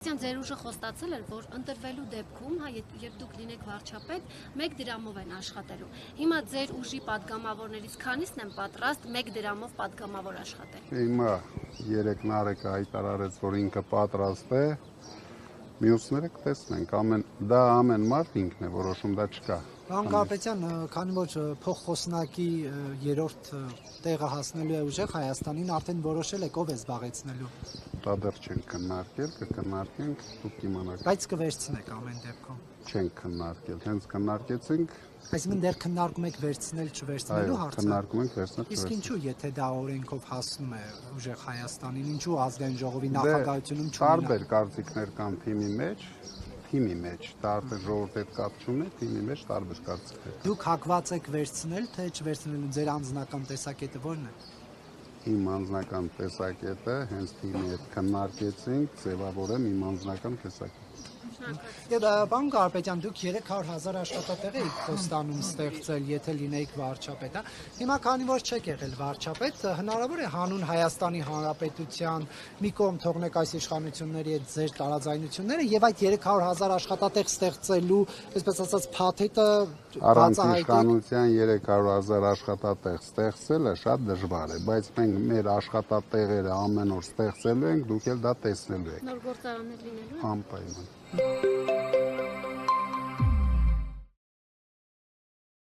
Ձեր ուժը խոստացել էր, որ ընտրվելու դեպքում, երբ դուք լինեք վարչապետ, 1 դրամով են աշխատելու։ Հիմա ձեր ուժի падգամավորներից քանիսն են պատրաստ 1 դրամով падգամավոր աշխատել։ Հիմա 3 Նարեկը հայտարարեց, որ ինքը պատրաստ է, մյուսները կտեսնենք, դա ամեն մարդ ինքն է որոշում, դա չկա։ Պարոն Կարապետյան, քանի որ փոխխոսնակի 3-րդ տեղը հասնելու է ուժեղ Հայաստանին, արդեն որոշել եք ով է զբաղեցնելու։ Դա դեռ չենք քննարկել, կքննարկենք, դուք իմանաք։ Բայց կվերցնեք ամեն դեպքում։ Չենք քննարկել, հենց քննարկեցինք։ Այսինքն դեռ քննարկում եք վերցնել չվերցնելու հարցը։ Քննարկում ենք վերցնել Իսկ ինչու, եթե դա օրենքով հասնում է ուժեղ Հայաստանին, ինչու ազգային ժողովի նախագահությունում չունենա։ Տարբեր կարծիքներ կան թիմի մեջ, դա արդեն ժողովրդի հետ կապ չունի, թիմի մեջ տարբեր կարծիքներ։ Դուք հակված եք վերցնել, թե չվերցնելու, ձեր անձնական տեսակետը ո՞րն է։ Իմ անձնական տեսակետը հենց թիմի հետ քննարկեցինք, ձևավորեմ իմ անձնական տեսակետը։ Եվ պարոն Կարապետյան, դուք 300,000 աշխատատեղ եք խոստանում ստեղծել, եթե լինեիք վարչապետ, հա։ Հիմա քանի որ չեք եղել վարչապետ, հնարավոր է հանուն Հայաստանի Հանրապետության մի կողմ թողնեք այս իշխանությունների հետ ձեր տարաձայնությունները եւ այդ 300,000 աշխատատեղ ստեղծելու, այսպես ասած, փաթեթը Առանց իշխանության 300,000 աշխատատեղ ստեղծելը շատ դժվար է, բայց մենք մեր աշխատատեղերը ամեն օր ստեղծելու ենք, դուք էլ դա տեսնելու եք։ Նոր գործարաններ լինելու են։ Անպայման։